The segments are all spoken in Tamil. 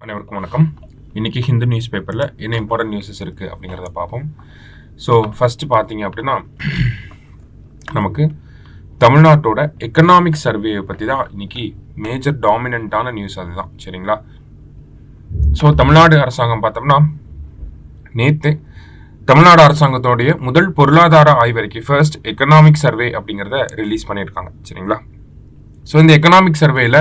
அனைவருக்கும் வணக்கம். இன்றைக்கி ஹிந்து நியூஸ் பேப்பரில் என்ன இம்பார்ட்டன்ட் நியூஸஸ் இருக்குது அப்படிங்கிறத பார்ப்போம். ஸோ ஃபஸ்ட்டு பார்த்தீங்க அப்படின்னா நமக்கு தமிழ்நாட்டோட எக்கனாமிக் சர்வேயை பற்றி தான் இன்றைக்கி மேஜர் டாமினண்ட்டான நியூஸ் அதுதான். சரிங்களா? ஸோ தமிழ்நாடு அரசாங்கம் பார்த்தோம்னா நேற்று தமிழ்நாடு அரசாங்கத்தோடைய முதல் பொருளாதார ஆய்வறிக்கை ஃபர்ஸ்ட் எக்கனாமிக் சர்வே அப்படிங்கிறத ரிலீஸ் பண்ணியிருக்காங்க. சரிங்களா? ஸோ இந்த எக்கனாமிக் சர்வேல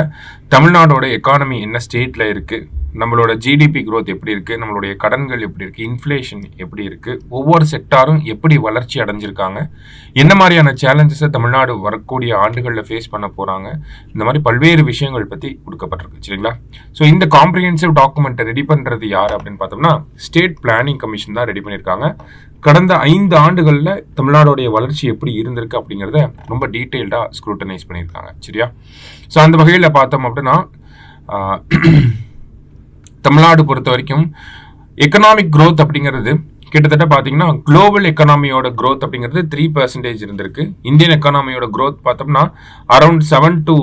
தமிழ்நாடோட எக்கானமி என்ன ஸ்டேட்டில் இருக்குது, நம்மளோட ஜிடிபி க்ரோத் எப்படி இருக்குது, நம்மளுடைய கடன்கள் எப்படி இருக்குது, இன்ஃப்ளேஷன் எப்படி இருக்குது, ஒவ்வொரு செக்டாரும் எப்படி வளர்ச்சி அடைஞ்சிருக்காங்க, என்ன மாதிரியான சேலஞ்சஸை தமிழ்நாடு வரக்கூடிய ஆண்டுகளில் ஃபேஸ் பண்ண போகிறாங்க, இந்த மாதிரி பல்வேறு விஷயங்கள் பற்றி கொடுக்கப்பட்டிருக்கு. சரிங்களா? ஸோ இந்த காம்ப்ரிஹென்சிவ் டாக்குமெண்ட்டை ரெடி பண்ணுறது யார் அப்படின்னு பார்த்தோம்னா ஸ்டேட் பிளானிங் கமிஷன் தான் ரெடி பண்ணியிருக்காங்க. கடந்த 5 ஆண்டுகளில் தமிழ்நாடோடைய வளர்ச்சி எப்படி இருந்திருக்கு அப்படிங்கிறத ரொம்ப டீட்டெயில்டாக ஸ்க்ரூட்டனைஸ் பண்ணியிருக்காங்க. சரியா? ஸோ அந்த வகையில் பார்த்தோம் அப்படின்னா தமிழ்நாடு பொறுத்த வரைக்கும் எக்கனாமிக் க்ரோத் அப்படிங்கிறது கிட்டத்தட்ட பார்த்தீங்கன்னா குளோபல் எக்கனாமியோட க்ரோத் அப்படிங்கிறது 3% இருந்திருக்கு. இந்தியன் எக்கனாமியோட க்ரோத் பார்த்தோம்னா அரௌண்ட் 7 to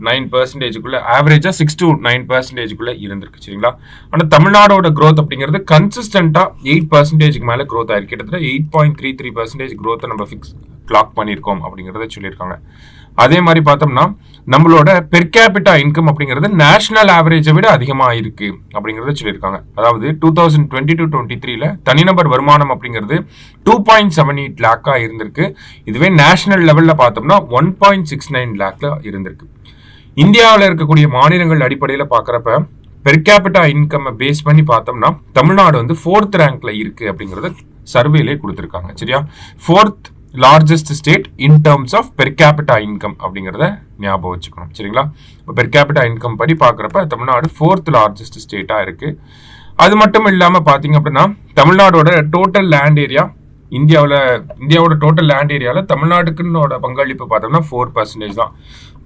9% ஆவரேஜாக 6 to 9% இருந்திருக்கு. சரிங்களா? ஆனால் தமிழ்நாடோட க்ரோத் அப்படிங்கிறது கன்சிஸ்டண்டாக 8% மேலே க்ரோத் ஆயிருக்கு. கிட்டத்தட்ட 8.33% க்ரோத்தை நம்ம கிளாக் பண்ணியிருக்கோம் அப்படிங்கிறத சொல்லியிருக்காங்க. அதே மாதிரி பார்த்தோம்னா நம்மளோட பெர் கேபிட்டா இன்கம் அப்படிங்கிறது நேஷனல் ஆவரேஜை விட அதிகமாக இருக்கு அப்படிங்கிறத சொல்லியிருக்காங்க. அதாவது 2022-23 தனிநபர் வருமானம் அப்படிங்கிறது 2.78 லேக்கா இருந்திருக்கு. இதுவே நேஷனல் லெவலில் பார்த்தோம்னா 1.69 லேக்ல இருந்திருக்கு. இந்தியாவில் இருக்கக்கூடிய மாநிலங்கள் அடிப்படையில் பார்க்குறப்ப பெர் கேபிட்டா இன்கம் பேஸ் பண்ணி பார்த்தோம்னா தமிழ்நாடு வந்து 4th ரேங்க்ல இருக்கு அப்படிங்கிறத சர்வேலே கொடுத்துருக்காங்க. சரியா? 4th largest state in terms of per capita income அப்படிங்கிறத ஞாபகம் வச்சுக்கணும். சரிங்களா? இப்போ பெர் கேபிட்டா இன்கம் படி பார்க்குறப்ப தமிழ்நாடு 4th லார்ஜஸ்ட் ஸ்டேட்டாக இருக்குது. அது மட்டும் இல்லாமல் பார்த்தீங்க அப்படின்னா தமிழ்நாடோட டோட்டல் லேண்ட் ஏரியா இந்தியாவோட டோட்டல் லேண்ட் ஏரியாவில் தமிழ்நாடுக்குன்னோட பங்களிப்பு பார்த்தோம்னா 4% தான்.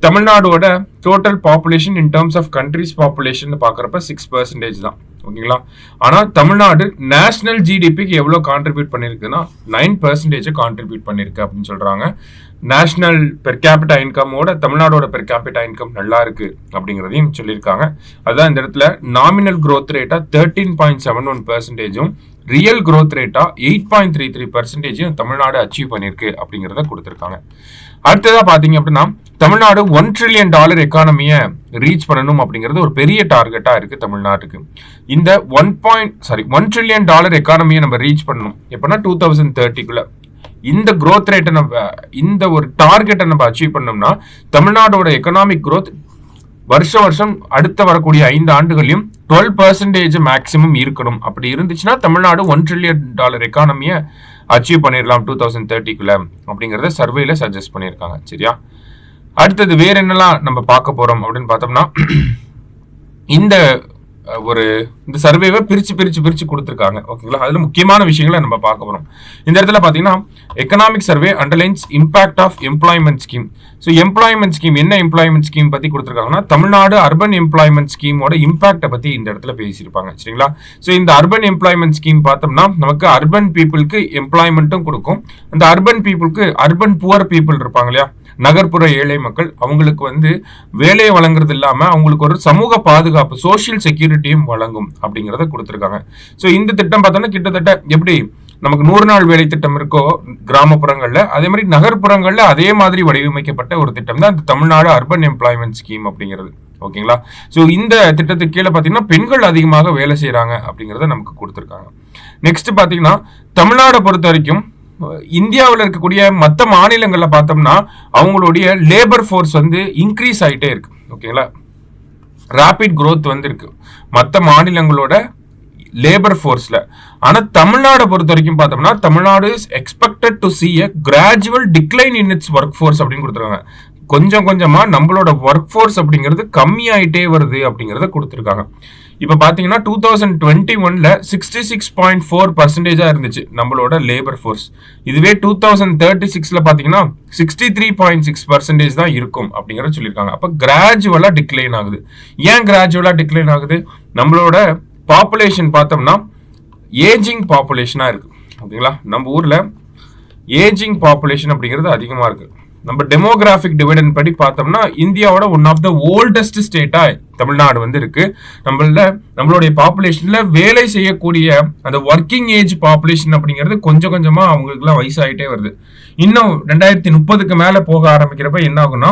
தமிழ்நாடோட total population in terms of countries population பார்க்குறப்ப 6% தான். ஓகேங்களா? ஆனால் தமிழ்நாடு நேஷனல் ஜிடிபிக்கு எவ்வளோ கான்ட்ரிபியூட் பண்ணியிருக்குன்னா 9% கான்ட்ரிபியூட் பண்ணியிருக்கு அப்படின்னு சொல்கிறாங்க. நேஷனல் பெர் கேபிட்டா இன்கமோட தமிழ்நாடோட பெர் கேபிட்டா இன்கம் நல்லா இருக்கு அப்படிங்கிறதையும் சொல்லியிருக்காங்க. அதுதான் இந்த இடத்துல நாமினல் க்ரோத் ரேட்டா 13.71%, ரியல் க்ரோத் ரேட்டா 8.33% தமிழ்நாடு அச்சீவ் பண்ணியிருக்கு அப்படிங்கிறத கொடுத்துருக்காங்க. அடுத்ததா பார்த்தீங்க அப்படின்னா தமிழ்நாடு $1 trillion எக்கானமியை ரீச் பண்ணணும் அப்படிங்கிறது ஒரு பெரிய டார்கெட்டாக இருக்குது தமிழ்நாட்டுக்கு. இந்த $1 trillion எக்கானமியை நம்ம ரீச் பண்ணணும் எப்படின்னா 2030க்குள்ள இந்த க்ரோத் ரேட்டை இந்த ஒரு டார்கெட்டை நம்ம அச்சீவ் பண்ணோம்னா தமிழ்நாடோட எக்கனாமிக் க்ரோத் வருஷம் அடுத்த வரக்கூடிய 5 ஆண்டுகளையும் 12% மேக்சிமம் இருக்கணும். அப்படி இருந்துச்சுன்னா தமிழ்நாடு $1 trillion எக்கானமியை அச்சீவ் பண்ணிடலாம் 2030க்குள்ள அப்படிங்கிறத சர்வேல சஜஸ்ட் பண்ணியிருக்காங்க. சரியா? அடுத்தது வேற என்னெல்லாம் நம்ம பார்க்க போறோம் அப்படின்னு பார்த்தோம்னா இந்த சர்வேவை பிரிச்சு கொடுத்துருக்காங்க. ஓகேங்களா? அதுல முக்கியமான விஷயங்களை நம்ம பார்க்க போறோம். இந்த இடத்துல பாத்தீங்கன்னா economic survey underlines impact of employment scheme. So employment scheme என்ன எம்ப்ளாய்மெண்ட் ஸ்கீம் பத்தி கொடுத்துருக்காங்கன்னா தமிழ்நாடு அர்பன் எம்ப்ளாய்மெண்ட் ஸ்கீமோட இம்பாக்டை பத்தி இந்த இடத்துல பேசியிருப்பாங்க. சரிங்களா? ஸோ இந்த அர்பன் எம்ப்ளாய்மெண்ட் ஸ்கீம் பார்த்தோம்னா நமக்கு அர்பன் பீப்புளுக்கு எம்ப்ளாய்மெண்ட்டும் கொடுக்கும். அந்த அர்பன் பீப்புளுக்கு அர்பன் புவர் பீப்புள் இருப்பாங்க இல்லையா, நகர்ப்புற ஏழை மக்கள், அவங்களுக்கு வந்து வேலையை வழங்குறது இல்லாம அவங்களுக்கு ஒரு சமூக பாதுகாப்பு சோசியல் செக்யூரிட்டியும் வழங்கும் அப்படிங்கிறத கொடுத்துருக்காங்க. ஸோ இந்த திட்டம் பார்த்தோம்னா கிட்டத்தட்ட எப்படி நமக்கு 100 நாள் வேலை திட்டம் இருக்கோ கிராமப்புறங்கள்ல, அதே மாதிரி நகர்ப்புறங்கள்ல அதே மாதிரி வடிவமைக்கப்பட்ட ஒரு திட்டம் தான் இந்த தமிழ்நாடு அர்பன் எம்ப்ளாய்மெண்ட் ஸ்கீம் அப்படிங்கிறது. ஓகேங்களா? ஸோ இந்த திட்டத்துக்கு கீழே பார்த்தீங்கன்னா பெண்கள் அதிகமாக வேலை செய்யறாங்க அப்படிங்கிறத நமக்கு கொடுத்துருக்காங்க. நெக்ஸ்ட் பார்த்தீங்கன்னா தமிழ்நாடை பொறுத்த வரைக்கும் இந்தியாவில் இருக்கக்கூடிய மற்ற மாநிலங்களில் பார்த்தோம்னா அவங்களுடைய லேபர் ஃபோர்ஸ் வந்து இன்க்ரீஸ் ஆகிட்டே இருக்கு. ஓகேங்களா? ரேபிட் க்ரோத் வந்து இருக்கு மற்ற மாநிலங்களோட லேபர் ஃபோர்ஸ்ல. ஆனால் தமிழ்நாடை பொறுத்த வரைக்கும் பார்த்தோம்னா Tamil Nadu is expected to see a gradual decline in its work force அப்படின்னு கொடுத்துருக்காங்க. கொஞ்சம் கொஞ்சமா நம்மளோட ஒர்க் ஃபோர்ஸ் அப்படிங்கிறது கம்மியாயிட்டே வருது அப்படிங்கிறத கொடுத்துருக்காங்க. இப்போ பார்த்தீங்கன்னா 2021ல 66.4% இருந்துச்சு நம்மளோட லேபர் ஃபோர்ஸ். இதுவே 2036ல பார்த்தீங்கன்னா 63.6% தான் இருக்கும் அப்படிங்கிறத சொல்லியிருக்காங்க. அப்போ கிராஜுவலா டிக்ளைன் ஆகுது. ஏன் கிராஜுவலா டிக்ளைன் ஆகுது? நம்மளோட பாப்புலேஷன் பார்த்தோம்னா ஏஜிங் பாப்புலேஷனா இருக்கு. ஓகேங்களா? நம்ம ஊர்ல ஏஜிங் பாப்புலேஷன் அப்படிங்கிறது அதிகமா இருக்கு. நம்ம டெமோகிராபிக் டிவிடெண்ட் படி பார்த்தோம்னா இந்தியாவோட ஒன் ஆஃப் த ஓல்டஸ்ட் ஸ்டேட்டா தமிழ்நாடு வந்து இருக்கு. நம்மளுடைய பாப்புலேஷன்ல வேலை செய்யக்கூடிய அந்த ஒர்க்கிங் ஏஜ் பாப்புலேஷன் அப்படிங்கிறது கொஞ்சம் கொஞ்சமா அவங்களுக்கு எல்லாம் வயசாயிட்டே வருது. இன்னும் 2030 மேல போக ஆரம்பிக்கிறப்ப என்ன ஆகும்னா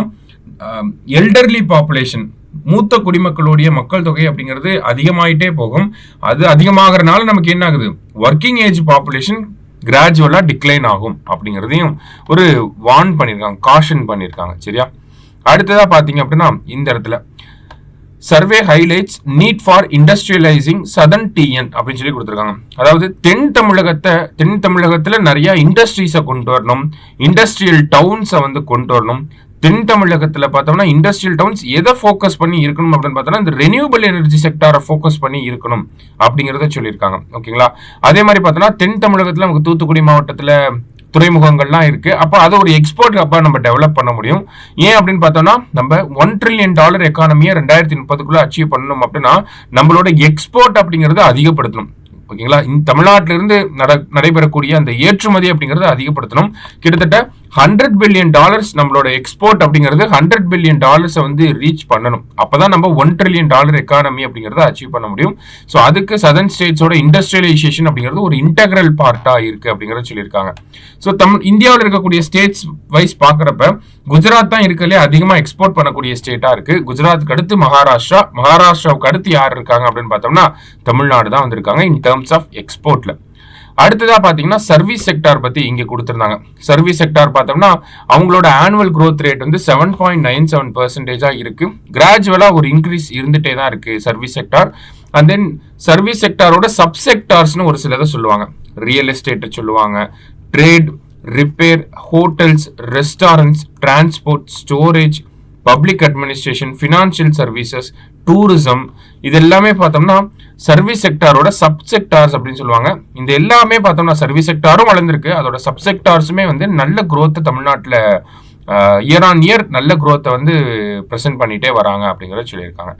எல்டர்லி பாப்புலேஷன், மூத்த குடிமக்களுடைய மக்கள் தொகை அப்படிங்கிறது அதிகமாயிட்டே போகும். அது அதிகமாகறதுனால நமக்கு என்ன ஆகுது, ஒர்க்கிங் ஏஜ் பாப்புலேஷன் கிராஜுவலா டிக்ளைன் ஆகும் அப்படிங்கிறதையும் ஒரு வார்ன் பண்ணியிருக்காங்க, காஷன் பண்ணியிருக்காங்க. சரியா, அடுத்ததா பாத்தீங்க அப்படின்னா இந்த இடத்துல survey highlights need for industrialising southern TN அப்படின்னு சொல்லி கொடுத்துருக்காங்க. அதாவது தென் தமிழகத்துல நிறைய இண்டஸ்ட்ரீஸை கொண்டு வரணும், இண்டஸ்ட்ரியல் டவுன்ஸை வந்து கொண்டு வரணும். தென் தமிழகத்துல பார்த்தோம்னா இண்டஸ்ட்ரியல் டவுன்ஸ் எதை ஃபோக்கஸ் பண்ணி இருக்கணும் அப்படின்னு பார்த்தோம்னா இந்த ரெனியூபிள் எனர்ஜி செக்டாரை ஃபோக்கஸ் பண்ணி இருக்கணும் அப்படிங்கிறத சொல்லியிருக்காங்க. ஓகேங்களா, அதே மாதிரி பார்த்தோம்னா தென் தமிழகத்துல நமக்கு தூத்துக்குடி மாவட்டத்துல துறைமுகங்கள்லாம் இருக்கு. அப்போ அதை ஒரு எக்ஸ்போர்ட் ஹப்பா நம்ம டெவலப் பண்ண முடியும். ஏன் அப்படின்னு பார்த்தோம்னா நம்ம $1 trillion எக்கானமியை 2030 அச்சீவ் பண்ணணும் அப்படின்னா நம்மளோட எக்ஸ்போர்ட் அப்படிங்கறத அதிகப்படுத்தணும். ஓகேங்களா, இந்த தமிழ்நாட்டில இருந்து நடைபெறக்கூடிய அந்த ஏற்றுமதி அப்படிங்கறத அதிகப்படுத்தணும். கிட்டத்தட்ட $100 billion நம்மளோட எக்ஸ்போர்ட் அப்படிங்கிறது $100 billion வந்து ரீச் பண்ணணும். அப்பதான் நம்ம $1 trillion எக்கானமி அப்படிங்கறத அச்சீவ் பண்ண முடியும். ஸோ அதுக்கு சதர்ன் ஸ்டேட்ஸோட இண்டஸ்ட்ரியலைசேஷன் அப்படிங்கிறது ஒரு இன்டெகிரல் பார்ட்டா இருக்கு அப்படிங்கறத சொல்லியிருக்காங்க. ஸோ இந்தியாவில் இருக்கக்கூடிய ஸ்டேட்ஸ் வைஸ் பாக்குறப்ப குஜராத் தான் இருக்கலே அதிகமா எக்ஸ்போர்ட் பண்ணக்கூடிய ஸ்டேட்டா இருக்கு. குஜராத்துக்கு அடுத்து மகாராஷ்டிராவுக்கு அடுத்து யார் இருக்காங்க அப்படின்னு பார்த்தோம்னா தமிழ்நாடு தான் வந்திருக்காங்க இன் டர்ம்ஸ் ஆஃப் எக்ஸ்போர்ட்ல. அடுத்ததா பாத்தீங்கன்னா சர்வீஸ் செக்டார் பத்தி இங்க கொடுத்திருந்தாங்க. சர்வீஸ் செக்டார் பார்த்தோம்னா அவங்களோட ஆனுவல் growth ரேட் வந்து 7.97% இருக்கு. கிராஜுவலா ஒரு இன்க்ரீஸ் இருந்துட்டே தான் இருக்கு service sector. And then service செக்டாரோட சப்செக்டார்ஸ்னு ஒரு சிலதை சொல்லுவாங்க. ரியல் எஸ்டேட் சொல்லுவாங்க, trade, repair, hotels, restaurants, transport, storage, public administration, financial services, tourism, இது எல்லாமே பார்த்தோம்னா சர்வீஸ் செக்டாரோட சப்செக்டார்ஸ் அப்படின்னு சொல்லுவாங்க. இந்த எல்லாமே பார்த்தோம்னா சர்வீஸ் செக்டாரும் வளர்ந்துருக்கு, அதோட சப்செக்டார்ஸுமே வந்து நல்ல growth தமிழ்நாட்டில் இயர் ஆன் இயர் நல்ல growth வந்து ப்ரெசென்ட் பண்ணிட்டே வராங்க அப்படிங்கிறத சொல்லியிருக்காங்க.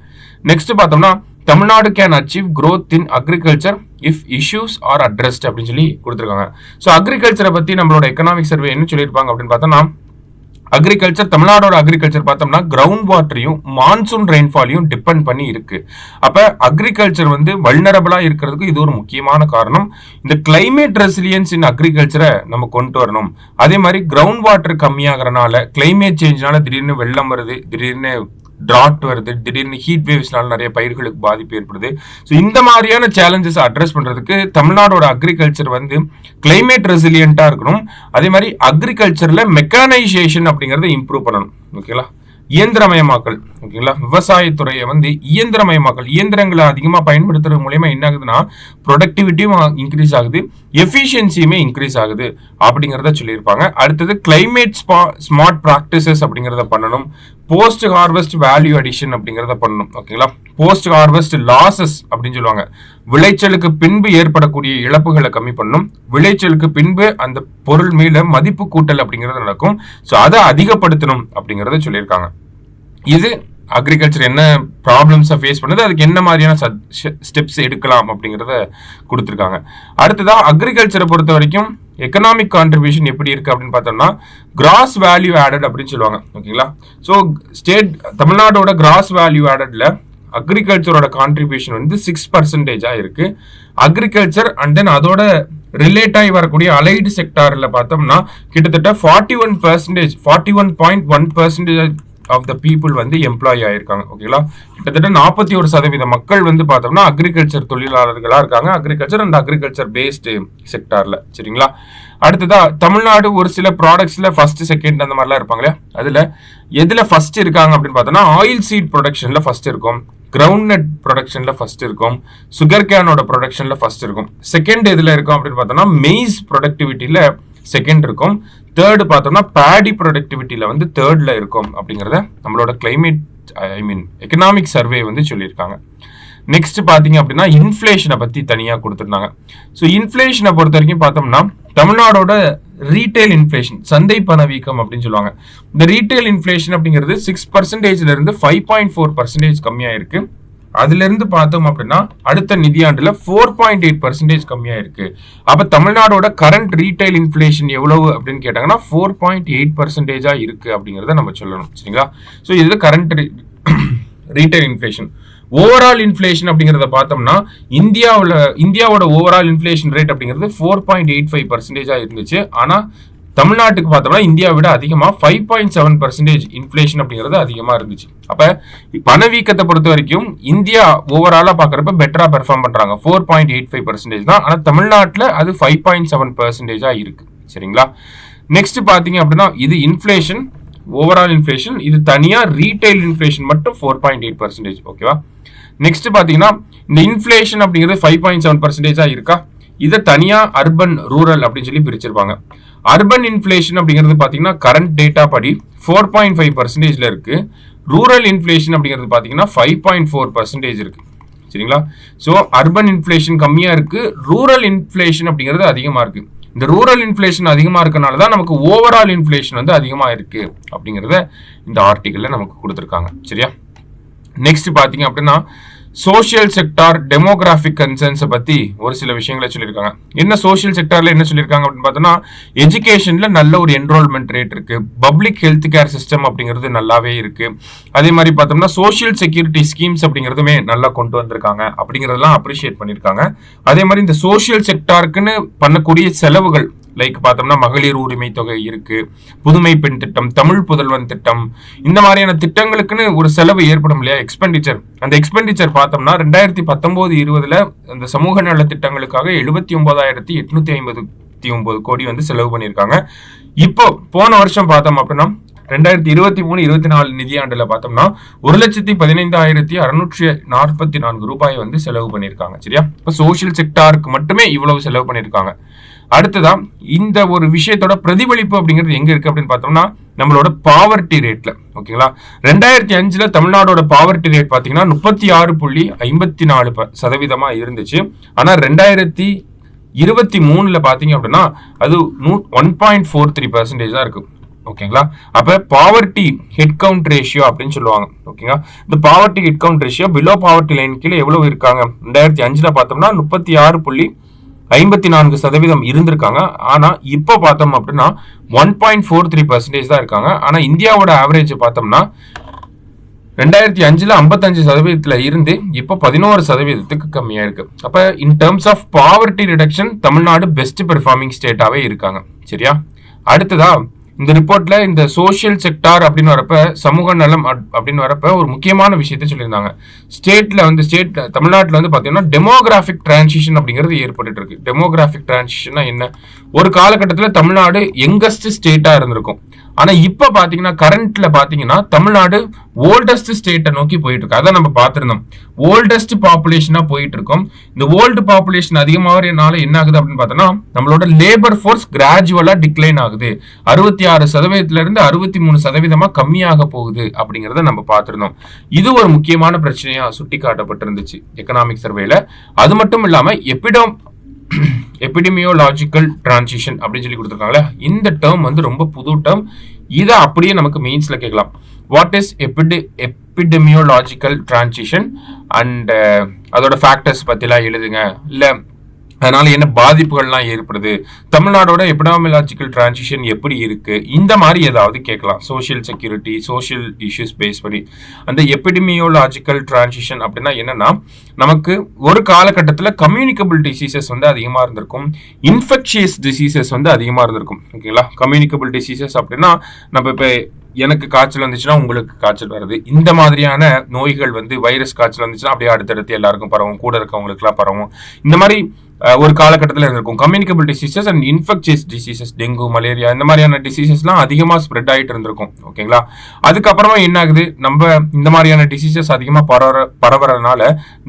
நெக்ஸ்ட் பார்த்தோம்னா Tamil Nadu can achieve growth in agriculture if issues are addressed அப்படின்னு சொல்லி கொடுத்துருக்காங்க. ஸோ அக்ரிகல்ச்சரை பத்தி நம்மளோட எக்கனாமிக் சர்வே என்ன சொல்லியிருப்பாங்க அப்படின்னு பார்த்தோம்னா அக்ரிகல்ச்சர், தமிழ்நாடோட அக்ரிகல்ச்சர் பார்த்தோம்னா கிரவுண்ட் வாட்டரையும் மான்சூன் ரெயின்ஃபாலையும் டிபெண்ட் பண்ணி இருக்கு. அப்ப அக்ரிகல்ச்சர் வந்து வல்னரபிளா இருக்கிறதுக்கு இது ஒரு முக்கியமான காரணம். இந்த கிளைமேட் ரெசிலியன்ஸ் இன் அக்ரிகல்ச்சரை நம்ம கொண்டு வரணும். அதே மாதிரி கிரவுண்ட் வாட்டர் கம்மியாகிறனால கிளைமேட் சேஞ்ச்னால திடீர்னு வெள்ளம் வருது, திடீர்னு டிராட் வருது, திடீர்னு ஹீட் வேவ்ஸ்னால நிறைய பயிர்களுக்கு பாதிப்பு ஏற்படுது. ஸோ இந்த மாதிரியான சேலஞ்சஸ் அட்ரஸ் பண்றதுக்கு தமிழ்நாடோட அக்ரிகல்ச்சர் வந்து கிளைமேட் ரெசிலியண்டா இருக்கணும். அதே மாதிரி அக்ரிகல்ச்சர்ல மெக்கானைசேஷன் அப்படிங்கறத இம்ப்ரூவ் பண்ணணும். ஓகேங்களா, இயந்திரமயமாக்கல். ஓகேங்களா, விவசாயத்துறையை வந்து இயந்திரமயமாக்கல், இயந்திரங்களை அதிகமா பயன்படுத்துறது மூலயமா என்ன ஆகுதுன்னா ப்ரொடக்டிவிட்டியும் இன்க்ரீஸ் ஆகுது, எஃபிஷியன்சியுமே இன்க்ரீஸ் ஆகுது அப்படிங்கிறத சொல்லியிருப்பாங்க. அடுத்தது கிளைமேட் ஸ்மார்ட் ப்ராக்டிசஸ் அப்படிங்கிறத பண்ணணும். போஸ்ட் ஹார்வெஸ்ட் வேல்யூ அடிஷன் அப்படிங்கிறத பண்ணணும். ஓகேங்களா, போஸ்ட் ஹார்வெஸ்ட் லாசஸ் அப்படின்னு சொல்லுவாங்க. விளைச்சலுக்கு பின்பு ஏற்படக்கூடிய இழப்புகளை கம்மி பண்ணணும். விளைச்சலுக்கு பின்பு அந்த பொருள் மேல மதிப்பு கூட்டல் அப்படிங்கிறது நடக்கும். ஸோ அதை அதிகப்படுத்தணும் அப்படிங்கிறத சொல்லியிருக்காங்க. இது அக்ரிகல்ச்சர் என்ன ப்ராப்ளம்ஸை ஃபேஸ் பண்ணுது, அதுக்கு என்ன மாதிரியான ஸ்டெப்ஸ் எடுக்கலாம் அப்படிங்கிறத கொடுத்துருக்காங்க. அடுத்ததா அக்ரிகல்ச்சரை பொறுத்த வரைக்கும் எக்கனாமிக் கான்ட்ரிபியூஷன் எப்படி இருக்கு அப்படின்னு பார்த்தோம்னா கிராஸ் வேல்யூ ஆடட் அப்படின்னு சொல்லுவாங்க. ஓகேங்களா, ஸோ தமிழ்நாடோட கிராஸ் வேல்யூ ஆடட்ல அக்ரிகல்ச்சரோட கான்ட்ரிபியூஷன் வந்து 6% இருக்கு. அக்ரிகல்ச்சர் அண்ட் தென் அதோட ரிலேட் ஆகி வரக்கூடிய அலைடு செக்டார்ல பார்த்தோம்னா கிட்டத்தட்ட 41.1% ஆஃப் த பீப்புள் வந்து எம்ப்ளாய் ஆயிருக்காங்க. ஓகேங்களா, கிட்டத்தட்ட 41% மக்கள் வந்து பார்த்தோம்னா அக்ரிகல்ச்சர் தொழிலாளர்களா இருக்காங்க, அக்ரிகல்ச்சர் அண்ட் அக்ரிகல்ச்சர் பேஸ்டு செக்டார்ல. சரிங்களா, அடுத்ததா தமிழ்நாடு ஒரு சில ப்ராடக்ட்ஸ்ல ஃபர்ஸ்ட் செகண்ட் அந்த மாதிரிலாம் இருப்பாங்களே, அதுல எதுல ஃபர்ஸ்ட் இருக்காங்க அப்படின்னு பார்த்தோம்னா ஆயில் சீட் ப்ரொடக்ஷன்ல ஃபர்ஸ்ட் இருக்கும், கிரவுண்ட் நட் ப்ரொடக்ஷன்ல ஃபர்ஸ்ட் இருக்கும், சுகர் கேனோட ப்ரொடக்ஷன்ல ஃபர்ஸ்ட் இருக்கும். செகண்ட் எதுல இருக்கும் அப்படின்னு பார்த்தோம்னா மெய்ஸ் ப்ரொடக்டிவிட்டியில செகண்ட் இருக்கும். தேர்டு பார்த்தோம்னா பேடி ப்ரொடக்டிவிட்டியில வந்து தேர்ட்ல இருக்கும் அப்படிங்கிறத நம்மளோட கிளைமேட் எக்கனாமிக் சர்வே வந்து சொல்லியிருக்காங்க. நெக்ஸ்ட் பாத்தீங்க அப்படின்னா இன்ஃபிளேஷனை பத்தி தனியா கொடுத்துருந்தாங்க. ஸோ இன்ஃபிளேஷனை பொறுத்த வரைக்கும் பார்த்தோம்னா தமிழ்நாடோட ரீட்டைல் இன்ஃபிளேஷன், சந்தை பணவீக்கம் அப்படின்னு சொல்லுவாங்க. இந்த ரீட்டைல் இன்ஃபிளேஷன் அப்படிங்கிறது 6% இருந்து 5.4% கம்மியா இருக்கு. அதுல இருந்து பார்த்தோம் அப்படின்னா அடுத்த நிதியாண்டுல 4.8% கம்மியா இருக்கு. அப்ப தமிழ்நாடோட கரண்ட் ரீட்டைல் இன்ஃபிளேஷன் எவ்வளவு அப்படின்னு கேட்டாங்கன்னா 4.8% இருக்கு அப்படிங்கறத நம்ம சொல்லணும். சரிங்களா? சோ இது current retail inflation. Overall inflation அப்படிங்கறத பார்த்தோம்னா இந்தியாவோட ஓவரால் இன்ஃபிளேஷன் ரேட் அப்படிங்கிறது 4.85% இருந்துச்சு. ஆனா தமிழ்நாட்டுக்கு பார்த்தோம்னா இந்தியாவை விட அதிகமா 5.7% இன்ஃபிளேஷன் அப்படிங்கிறது அதிகமா இருந்துச்சு. அப்ப பணவீக்கத்தை பொறுத்த வரைக்கும் இந்தியா ஓவராலா பாக்குறப்ப பெட்டரா பெர்ஃபார்ம் பண்றாங்க. 4.85% தான். ஆனா தமிழ்நாட்டுல அது 5.7% இருக்கு. சரிங்களா? நெக்ஸ்ட் பாத்தீங்க அப்படின்னா இது இன்ஃபிளேஷன், ஓவரால் இன்ஃபிளேஷன். இது தனியா ரீட்டைல் இன்ஃபிளேஷன் மட்டும் 4.8%. ஓகேவா? நெக்ஸ்ட் பாத்தீங்கன்னா இந்த இன்ஃபிளேஷன் அப்படிங்கிறது 5.7% இருக்கா? இதை தனியா அர்பன் ரூரல் அப்படின்னு சொல்லி பிரிச்சிருப்பாங்க. அர்பன் இன்ஃபிளேஷன் அப்படிங்கிறது பாத்தீங்கன்னா கரண்ட் டேட்டா படி 4.5% இருக்கு. ரூரல் இன்ஃபிளேஷன் அப்படிங்கிறது பாத்தீங்கன்னா 5.4% இருக்கு. சரிங்களா? சோ அர்பன் இன்ஃபிளேஷன் கம்மியா இருக்கு, ரூரல் இன்ஃபிளேஷன் அப்படிங்கிறது அதிகமா இருக்கு. இந்த ரூரல் இன்ஃபிளேஷன் அதிகமா இருக்கனால தான் நமக்கு ஓவரால் இன்ஃபிளேஷன் வந்து அதிகமா இருக்கு அப்படிங்கறத இந்த ஆர்டிகல்ல நமக்கு கொடுத்திருக்காங்க. சரியா? நெக்ஸ்ட் பாத்தீங்க அப்படின்னா சோஷியல் செக்டார் டெமோகிராபிக் கன்சர்ன்ஸை பத்தி ஒரு சில விஷயங்களை சொல்லியிருக்காங்க. என்ன சோஷியல் செக்டார்ல என்ன சொல்லியிருக்காங்க அப்படின்னு பார்த்தோம்னா எஜுகேஷன்ல நல்ல ஒரு என்ரோல்மெண்ட் ரேட் இருக்கு, பப்ளிக் ஹெல்த் கேர் சிஸ்டம் அப்படிங்கிறது நல்லாவே இருக்கு. அதே மாதிரி பார்த்தோம்னா சோஷியல் செக்யூரிட்டி ஸ்கீம்ஸ் அப்படிங்கிறதுமே நல்லா கொண்டு வந்திருக்காங்க அப்படிங்கிறதெல்லாம் அப்ரிஷியேட் பண்ணியிருக்காங்க. அதே மாதிரி இந்த சோஷியல் செக்டாருக்குன்னு பண்ணக்கூடிய செலவுகள் லைக் பார்த்தோம்னா மகளிர் உரிமை தொகை இருக்கு, புதுமை பெண் திட்டம், தமிழ் புதல்வன் திட்டம், இந்த மாதிரியான திட்டங்களுக்குன்னு ஒரு செலவு ஏற்படும் இல்லையா, எக்ஸ்பெண்டிச்சர். அந்த எக்ஸ்பெண்டிச்சர் பார்த்தோம்னா 2019-20 அந்த சமூக நல திட்டங்களுக்காக 79,859 கோடி வந்து செலவு பண்ணியிருக்காங்க. இப்போ போன வருஷம் பார்த்தோம் அப்படின்னா 2023-24 நிதியாண்டுல பார்த்தோம்னா 1,15,644 ரூபாய் வந்து செலவு பண்ணியிருக்காங்க. சரியா? இப்போ சோஷியல் செக்டாருக்கு மட்டுமே இவ்வளவு செலவு பண்ணியிருக்காங்க. அடுத்ததா இந்த ஒரு விஷயத்தோட பிரதிபலிப்பு அப்படிங்கிறது எங்க இருக்கு அப்படின்னு பார்த்தோம்னா நம்மளோட பாவர்ட்டி ரேட்ல. ஓகேங்களா? 2005 தமிழ்நாடோட பாவர்ட்டி ரேட் பாத்தீங்கன்னா 36.54% இருந்துச்சு. ஆனா 2023 பாத்தீங்க அப்படின்னா அது 1.43% தான் இருக்கு. ஓகேங்களா? அப்ப பாவர்ட்டி ஹெட் கவுண்ட் ரேஷியோ அப்படின்னு சொல்லுவாங்க. ஓகேங்களா? இந்த poverty head count ratio below poverty line கீழே எவ்வளவு இருக்காங்க? 2005 பார்த்தோம்னா 36.54% இருந்திருக்காங்க. ஆனா இப்ப பார்த்தோம் அப்படின்னா 1.43% தான் இருக்காங்க. ஆனா இந்தியாவோட ஆவரேஜ் பார்த்தோம்னா 2005 55% இருந்து இப்போ 11% கம்மியா இருக்கு. அப்ப in terms of poverty reduction Tamil Nadu best performing ஸ்டேட்டாவே இருக்காங்க. சரியா? அடுத்ததா இந்த ரிப்போர்ட்ல இந்த சோஷியல் செக்டார் அப்படின்னு வரப்ப சமூக நலம் அப்படின்னு வரப்ப ஒரு முக்கியமான விஷயத்த சொல்லியிருந்தாங்க. தமிழ்நாட்டில் வந்து பாத்தீங்கன்னா டெமோகிராபிக் டிரான்சிஷன் அப்படிங்கிறது ஏற்பட்டு இருக்கு. டெமோகிராபிக் டிரான்சிஷன்னா என்ன? ஒரு காலகட்டத்தில் தமிழ்நாடு யங்கஸ்ட் ஸ்டேட்டா இருந்திருக்கும். ஆனா இப்ப பாத்தீங்கன்னா கரண்ட்ல பாத்தீங்கன்னா தமிழ்நாடு ஓல்டஸ்ட் ஸ்டேட்டை நோக்கி போயிட்டு இருக்கு. அதான் நம்ம பார்த்திருந்தோம், ஓல்டஸ்ட் பாப்புலேஷனா போயிட்டு இருக்கோம். இந்த ஓல்டு பாப்புலேஷன் அதிகமாகறதுனால என்ன ஆகுது அப்படின்னு பார்த்தோம்னா நம்மளோட லேபர் ஃபோர்ஸ் கிராஜுவலா டிக்ளைன் ஆகுது. 66% இருந்து 63% கம்மியாக போகுது அப்படிங்கறத நம்ம பார்த்திருந்தோம். இது ஒரு முக்கியமான பிரச்சனையா சுட்டி காட்டப்பட்டிருந்துச்சு எக்கனாமிக் சர்வேல. அது மட்டும் இல்லாம எபிடமியோலாஜிக்கல் டிரான்சிஷன் அப்படின்னு சொல்லி கொடுத்துருக்காங்களே, இந்த டேர்ம் வந்து ரொம்ப புது டேர்ம். இதை அப்படியே நமக்கு மெயின்ஸ்ல கேட்கலாம். வாட் இஸ் எபிடமியோலாஜிக்கல் டிரான்சிஷன் அண்ட் அதோட ஃபேக்டர்ஸ் பத்திலாம் எழுதுங்க, இல்ல அதனால என்ன பாதிப்புகள்லாம் ஏற்படுது, தமிழ்நாடோட எபிடமியோலாஜிக்கல் டிரான்சிஷன் எப்படி இருக்கு, இந்த மாதிரி ஏதாவது கேட்கலாம். Social security, social issues base பண்ணி அந்த எபிடமியோலாஜிக்கல் டிரான்சிஷன் அப்படின்னா என்னன்னா நமக்கு ஒரு காலகட்டத்தில் கம்யூனிகபிள் டிசீசஸ் வந்து அதிகமாக இருந்திருக்கும், இன்ஃபெக்ஷியஸ் டிசீசஸ் வந்து அதிகமாக இருந்திருக்கும். ஓகேங்களா? கம்யூனிகபிள் டிசீசஸ் அப்படின்னா நம்ம இப்போ எனக்கு காய்ச்சல் வந்துச்சுன்னா உங்களுக்கு காய்ச்சல் வருது, இந்த மாதிரியான நோய்கள் வந்து வைரஸ் காய்ச்சல் வந்துச்சுன்னா அப்படியே அடுத்தடுத்து எல்லாருக்கும் பரவும், கூட இருக்கவங்களுக்கு எல்லாம் பரவும். இந்த மாதிரி ஒரு காலகட்டத்தில் இருக்கும். Communicable diseases and infectious diseases, dengue, malaria, இந்த மாதிரியான டிசீசஸ்லாம் அதிகமாக ஸ்ப்ரெட் ஆகிட்டு இருந்திருக்கும். ஓகேங்களா? அதுக்கப்புறமா என்ன ஆகுது, நம்ம இந்த மாதிரியான டிசீசஸ் அதிகமாக பரவறதுனால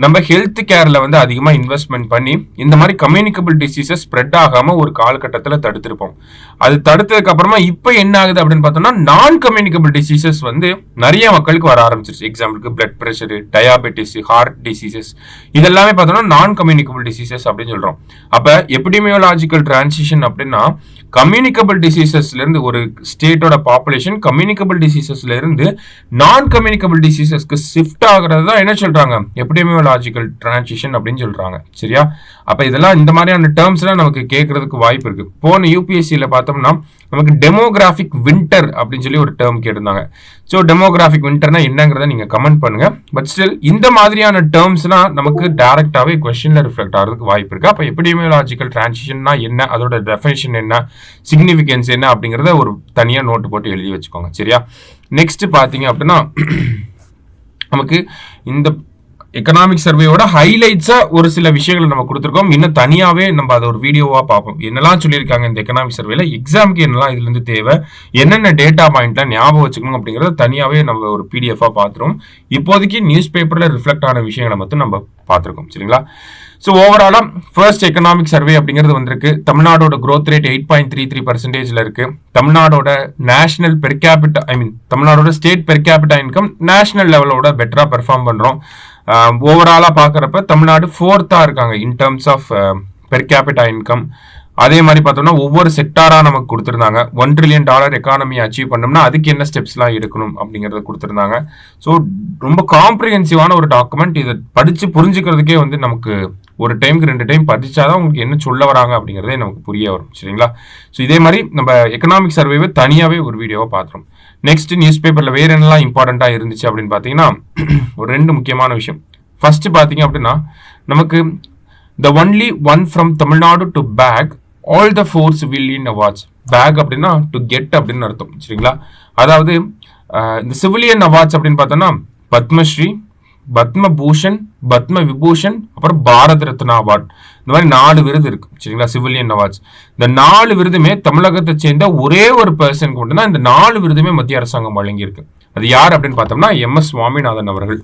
நம்ம ஹெல்த் கேர்ல வந்து அதிகமாக இன்வெஸ்ட்மெண்ட் பண்ணி இந்த மாதிரி கம்யூனிகபிள் டிசீசஸ் ஸ்ப்ரெட் ஆகாம ஒரு காலகட்டத்தில் தடுத்திருப்போம். அது தடுத்ததுக்கு அப்புறமா இப்போ என்ன ஆகுது அப்படின்னு பார்த்தோம்னா நான் கம்யூனிகபிள் டிசீசஸ் வந்து நிறைய மக்களுக்கு வர ஆரம்பிச்சிருச்சு. எக்ஸாம்பிளுக்கு blood pressure, diabetes, heart diseases, இதெல்லாமே பார்த்தோம்னா நான் கம்யூனிகபிள் டிசீசஸ் அப்படின்னு சொல்றோம். அப்ப எபிடமியோலாஜிக்கல் டிரான்சிஷன் அப்படின்னா கம்யூனிகபிள் டிசீசஸ்ல இருந்து ஒரு ஸ்டேட்டோட பாப்புலேஷன் கம்யூனிகபிள் டிசீசஸ்ல இருந்து நான் கம்யூனிகபிள் டிசீசஸ்க்கு ஷிஃப்ட் ஆகுறது தான் என்ன சொல்றாங்க, எபிடெமியோலாஜிக்கல் டிரான்சிஷன் அப்படின்னு சொல்றாங்க. சரியா? அப்ப இதெல்லாம் இந்த மாதிரியான டேர்ம்ஸ் எல்லாம் நமக்கு கேட்கறதுக்கு வாய்ப்பு இருக்கு. போன யூபிஎஸ்சியில பார்த்தோம்னா நமக்கு டெமோகிராஃபிக் வின்டர் அப்படின்னு சொல்லி ஒரு டேர்ம் கேட்டிருந்தாங்க. ஸோ டெமோகிராஃபிக் வின்டர்னா என்னங்கிறத நீங்க கமெண்ட் பண்ணுங்க. பட் ஸ்டில் இந்த மாதிரியான டேர்ம்ஸ்லாம் நமக்கு டைரக்டாவே கொஸ்டின்ல ரிஃப்ளெக்ட் ஆகிறதுக்கு வாய்ப்பு இருக்கு. அப்ப எபிடெமியோலாஜிக்கல் டிரான்சிஷன்னா என்ன, அதோட டெஃபினிஷன் என்ன, சிக்னிஃபிகன்ஸ் என்ன அப்படிங்கிறத ஒரு தனியா நோட்டு போட்டு எழுதி வச்சுக்கோங்க. சரியா? நெக்ஸ்ட் பாத்தீங்க அப்படின்னா நமக்கு இந்த எக்கனாமிக் சர்வேயோட ஹைலைட்ஸா ஒரு சில விஷயங்களை நம்ம கொடுத்துருக்கோம். இன்னும் தனியாவே நம்ம அதை ஒரு வீடியோவா பார்ப்போம். என்னெல்லாம் சொல்லியிருக்காங்க இந்த எக்கனாமிக் சர்வேல, எக்ஸாமுக்கு என்னெல்லாம் இதுல இருந்து தேவை, என்னென்ன டேட்டா பாயிண்ட்லாம் ஞாபகம் வச்சுக்கணும் அப்படிங்கறத தனியாவே நம்ம ஒரு பிடிஎஃபா பார்த்துரும். இப்போதைக்கு நியூஸ் பேப்பர்ல ரிஃப்ளெக்ட் ஆன விஷயங்களை மட்டும் நம்ம பார்த்துருக்கோம். சரிங்களா? ஸோ ஓவராலா ஃபர்ஸ்ட் எக்கனாமிக் சர்வே அப்படிங்கிறது வந்திருக்கு. தமிழ்நாடோட growth rate 8.33% இருக்கு. தமிழ்நாடோட நேஷனல் பெர் கேபிட்டா தமிழ்நாடோட state per capita income national லெவலோட பெட்டரா பெர்ஃபார்ம் பண்றோம். ஓவராலா பாக்குறப்ப தமிழ்நாடு 4th இருக்காங்க in terms of per capita income. அதே மாதிரி பார்த்தோம்னா ஒவ்வொரு செக்டாரா நமக்கு கொடுத்துருந்தாங்க. $1 trillion எக்கானமி அச்சீவ் பண்ணோம்னா அதுக்கு என்ன ஸ்டெப்ஸ்லாம் எடுக்கணும் அப்படிங்கறத கொடுத்துருந்தாங்க. ஸோ ரொம்ப காம்ப்ரிஹென்சிவான ஒரு டாக்குமெண்ட். இதை படிச்சு புரிஞ்சுக்கிறதுக்கே வந்து நமக்கு ஒரு டைமுக்கு 2 டைம் படிச்சாதான் உங்களுக்கு என்ன சொல்ல வராங்க அப்படிங்கிறதே நமக்கு புரிய வரும். சரிங்களா? ஸோ இதே மாதிரி நம்ம எக்கனாமிக் சர்வேவை தனியாவே ஒரு வீடியோவை பார்த்துரும். நெக்ஸ்ட் நியூஸ் பேப்பர்ல வேற என்னெல்லாம் இம்பார்ட்டண்டா இருந்துச்சு அப்படின்னு பாத்தீங்கன்னா ஒரு 2 முக்கியமான விஷயம். ஃபர்ஸ்ட் பாத்தீங்க அப்படின்னா நமக்கு the only one from Tamil Nadu to bag all the 4 civilian awards. bag அப்படின்னா to get அப்படின்னு அர்த்தம். சரிங்களா? அதாவது இந்த சிவிலியன் அவார்ட்ஸ் அப்படின்னு பார்த்தோம்னா பத்மஸ்ரீ, பத்ம பூஷன், பத்ம விபூஷன், அப்புறம் பாரத ரத்னா அவார்ட், இந்த மாதிரி 4 விருது இருக்கு. சரிங்களா? Civilian awards. இந்த 4 விருதுமே தமிழகத்தை சேர்ந்த ஒரே ஒரு பர்சனுக்கு மட்டும்தான் இந்த 4 விருதுமே மத்திய அரசாங்கம் வழங்கியிருக்கு. அது யார் அப்படின்னு பார்த்தோம்னா MS சுவாமிநாதன் அவர்கள்.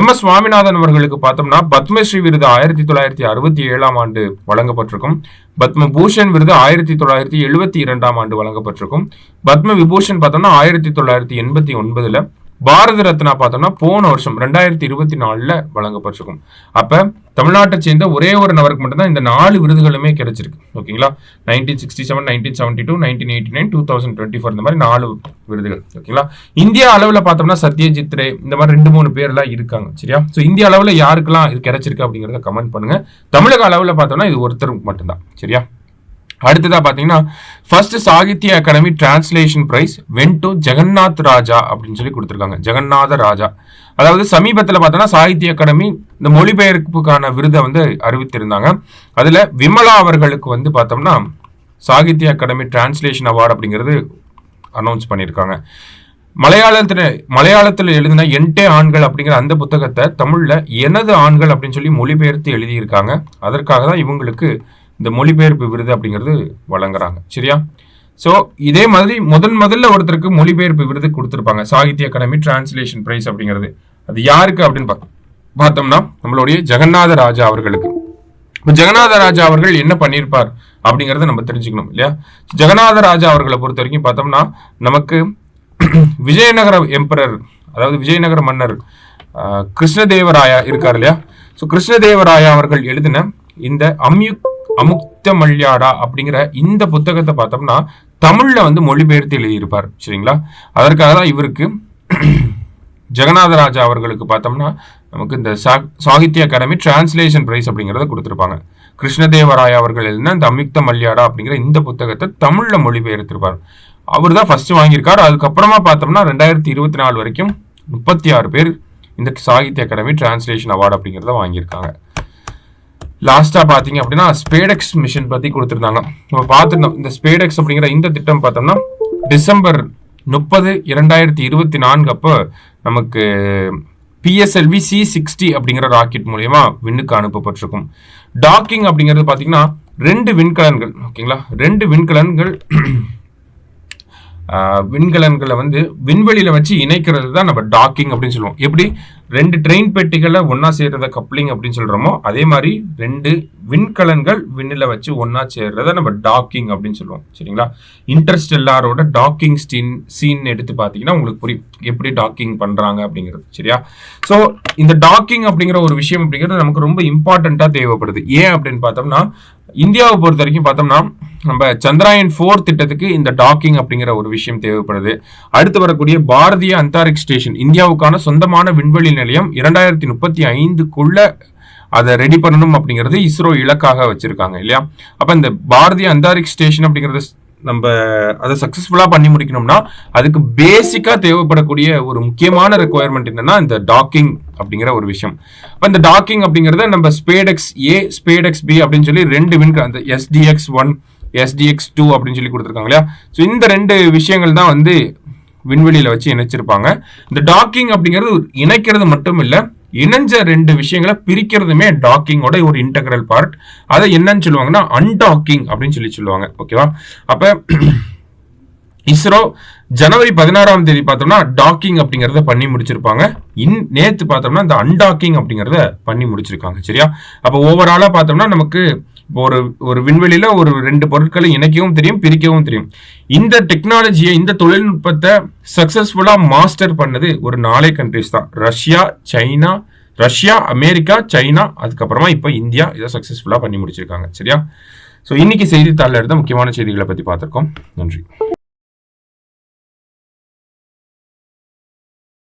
MS சுவாமிநாதன் அவர்களுக்கு பார்த்தோம்னா பத்மஸ்ரீ விருது 1967 வழங்கப்பட்டிருக்கும். பத்ம பூஷன் விருது 1972 வழங்கப்பட்டிருக்கும். பத்ம விபூஷன் பார்த்தோம்னா 1989. பாரத ரத்னா பார்த்தோம்னா போன வருஷம் 2024 வழங்கப்பட்டிருக்கும். அப்ப தமிழ்நாட்டை சேர்ந்த ஒரே ஒரு நபருக்கு மட்டும்தான் இந்த 4 விருதுகளுமே கிடைச்சிருக்கு. ஓகேங்களா? 1967, 1972, 1989, 2024 இந்த மாதிரி 4 விருதுகள். ஓகேங்களா? இந்தியா அளவுல பார்த்தோம்னா சத்யஜித் ரே இந்த மாதிரி 2-3 பேர் எல்லாம் இருக்காங்க. சரியா? ஸோ இந்திய அளவுல யாருக்கெல்லாம் இது கிடைச்சிருக்கு அப்படிங்கறத கமெண்ட் பண்ணுங்க. தமிழக அளவுல பார்த்தோம்னா இது ஒருத்தருக்கு மட்டும்தான். சரியா? அடுத்ததா பாத்தீங்கன்னா first Sahitya Akademi translation prize went to Jagannath Raja அப்படின்னு சொல்லி கொடுத்திருக்காங்க. ஜெகநாத ராஜா. அதாவது சமீபத்தில் பார்த்தோம்னா சாகித்ய அகாடமி இந்த மொழிபெயர்ப்புக்கான விருதை வந்து அறிவித்திருந்தாங்க. அதுல விமலா அவர்களுக்கு வந்து பார்த்தோம்னா சாகித்ய அகாடமி டிரான்ஸ்லேஷன் அவார்டு அப்படிங்கிறது அனௌன்ஸ் பண்ணியிருக்காங்க. மலையாளத்தில் எழுதின என்டே ஆண்கள் அப்படிங்கிற அந்த புத்தகத்தை தமிழ்ல எனது ஆண்கள் அப்படின்னு சொல்லி மொழிபெயர்த்து எழுதியிருக்காங்க. அதற்காக தான் இவங்களுக்கு இந்த மொழிபெயர்ப்பு விருது அப்படிங்கிறது வழங்குறாங்க. சரியா? ஸோ இதே மாதிரி முதல்ல ஒருத்தருக்கு மொழிபெயர்ப்பு விருது கொடுத்துருப்பாங்க, சாகித்ய அகாடமி டிரான்ஸ்லேஷன் பிரைஸ் அப்படிங்கிறது. அது யாருக்கு அப்படின்னு பார்த்தோம்னா நம்மளுடைய ஜெகநாத ராஜா அவர்களுக்கு. ஜெகநாத ராஜா அவர்கள் என்ன பண்ணியிருப்பார் அப்படிங்கறத நம்ம தெரிஞ்சுக்கணும் இல்லையா? ஜெகநாத ராஜா அவர்களை பொறுத்த வரைக்கும் பார்த்தோம்னா நமக்கு விஜயநகர எம்பரர், அதாவது விஜயநகர மன்னர் கிருஷ்ணதேவராயா இருக்கார் இல்லையா? ஸோ கிருஷ்ணதேவராயா அவர்கள் எழுதின இந்த அமுக்த மல்யாடா அப்படிங்கிற இந்த புத்தகத்தை பார்த்தோம்னா தமிழ்ல வந்து மொழிபெயர்த்து எழுதியிருப்பார். சரிங்களா? அதற்காக தான் இவருக்கு ஜெகநாத ராஜா அவர்களுக்கு பார்த்தோம்னா நமக்கு இந்த சாகித்ய அகாடமி டிரான்ஸ்லேஷன் பிரைஸ் அப்படிங்கிறத கொடுத்திருப்பாங்க. கிருஷ்ணதேவராயா அவர்கள் எழுதின இந்த அமுக்த மல்யாடா அப்படிங்கிற இந்த புத்தகத்தை தமிழ்ல மொழிபெயர்த்திருப்பார். அவர் தான் ஃபர்ஸ்ட் வாங்கியிருக்காரு. அதுக்கப்புறமா பார்த்தோம்னா 2024 வரைக்கும் 36 பேர் இந்த சாகித்ய அகாடமி டிரான்ஸ்லேஷன் அவார்டு அப்படிங்கிறத வாங்கியிருக்காங்க. லாஸ்டா பாத்தீங்க அப்படின்னா ஸ்பேடெக்ஸ் மிஷன் பத்தி கொடுத்திருந்தாங்க. நம்ம பார்த்துருந்தோம். இந்த ஸ்பேடெக்ஸ் அப்படிங்கிற இந்த திட்டம் பார்த்தோம்னா டிசம்பர் 30, 2024 அப்போ நமக்கு PSLV C60 அப்படிங்கிற ராக்கெட் மூலமா விண்ணுக்கு அனுப்பப்பட்டிருக்கும். டாக்கிங் அப்படிங்கிறது பாத்தீங்கன்னா 2 விண்கலன்கள். ஓகேங்களா? 2 விண்கலன்களை வந்து விண்வெளியில வச்சு இணைக்கிறது தான் நம்ம டாக்கிங் அப்படின்னு சொல்லுவோம். எப்படி 2 ட்ரெயின் பெட்டிகளை ஒன்னா சேர்றத கப்ளிங் அப்படின்னு சொல்றோமோ அதே மாதிரி 2 விண்கலன்கள் விண்ணில வச்சு ஒன்னா சேர்றத நம்ம டாக்கிங் அப்படின்னு சொல்லுவோம். சரிங்களா? இன்டர்ஸ்டெல்லாரோட டாக்கிங் சீன் எடுத்து பாத்தீங்கன்னா உங்களுக்கு புரியும் எப்படி டாக்கிங் பண்றாங்க அப்படிங்கிறது. சரியா? சோ இந்த டாக்கிங் அப்படிங்கிற ஒரு விஷயம் அப்படிங்கிறது நமக்கு ரொம்ப இம்பார்ட்டண்டா தேவைப்படுது. ஏன் அப்படின்னு பார்த்தோம்னா இந்தியாவை பொறுத்த வரைக்கும் பார்த்தோம்னா நம்ம சந்திராயன் 4 திட்டத்துக்கு இந்த டாக்கிங் அப்படிங்கிற ஒரு விஷயம் தேவைப்படுது. அடுத்து வரக்கூடிய பாரதிய அந்தாரிக் ஸ்டேஷன் இந்தியாவுக்கான சொந்தமான விண்வெளி நிலையம் 2035க்குள்ள அதை ரெடி பண்ணணும் அப்படிங்கிறது இஸ்ரோ இலக்காக வச்சிருக்காங்க இல்லையா? அப்ப இந்த பாரதிய அந்தாரிக் ஸ்டேஷன் அப்படிங்கிறது நம்ம அதை சக்சஸ்ஃபுல்லா பண்ணி முடிக்கணும்னா அதுக்கு பேசிக்கா தேவைப்படக்கூடிய ஒரு முக்கியமான ரெக்குவயர்மெண்ட் என்னன்னா இந்த டாக்கிங் அப்படிங்கிற ஒரு விஷயம். அப்ப இந்த டாக்கிங் அப்படிங்கறத நம்ம ஸ்பேடெக்ஸ் ஏ ஸ்பேடெக்ஸ் பி அப்படின்னு சொல்லி 2 அந்த SDX-1 SDX-2 அப்படின்னு சொல்லி கொடுத்துருக்காங்க இல்லையா? ஸோ இந்த 2 விஷயங்கள் தான் வந்து விண்வெளியில வச்சு இணைச்சிருப்பாங்க. இந்த டாக்கிங் அப்படிங்கிறது இணைக்கிறது மட்டும் இல்ல, இணைஞ்ச 2 விஷயங்களை பிரிக்கிறதுமே டாக்கிங்கோட ஒரு இன்டெகிரல் பார்ட். அதை என்னன்னு சொல்லுவாங்கன்னா அன்டாக்கிங் அப்படின்னு சொல்லுவாங்க. ஓகேவா? அப்ப இஸ்ரோ ஜனவரி 16ஆம் தேதி பார்த்தோம்னா டாக்கிங் அப்படிங்கறத பண்ணி முடிச்சிருப்பாங்க. நேத்து பார்த்தோம்னா இந்த அன்டாக்கிங் அப்படிங்கறத பண்ணி முடிச்சிருக்காங்க. சரியா? அப்ப ஓவராலா பார்த்தோம்னா நமக்கு ஒரு விண்வெளியில ஒரு 2 பொருட்களை இணைக்கவும் தெரியும், பிரிக்கவும் தெரியும். இந்த டெக்னாலஜியை இந்த தொழில்நுட்பத்தை சக்சஸ்ஃபுல்லா மாஸ்டர் பண்ணது ஒரு 4 கண்ட்ரிஸ் தான். ரஷ்யா, அமெரிக்கா, சைனா, அதுக்கப்புறமா இப்ப இந்தியா இதை சக்சஸ்ஃபுல்லா பண்ணி முடிச்சிருக்காங்க. சரியா? சோ இன்னைக்கு செய்தித்தாள்ல இருந்த முக்கியமான செய்திகளை பத்தி பார்த்திருக்கோம். நன்றி.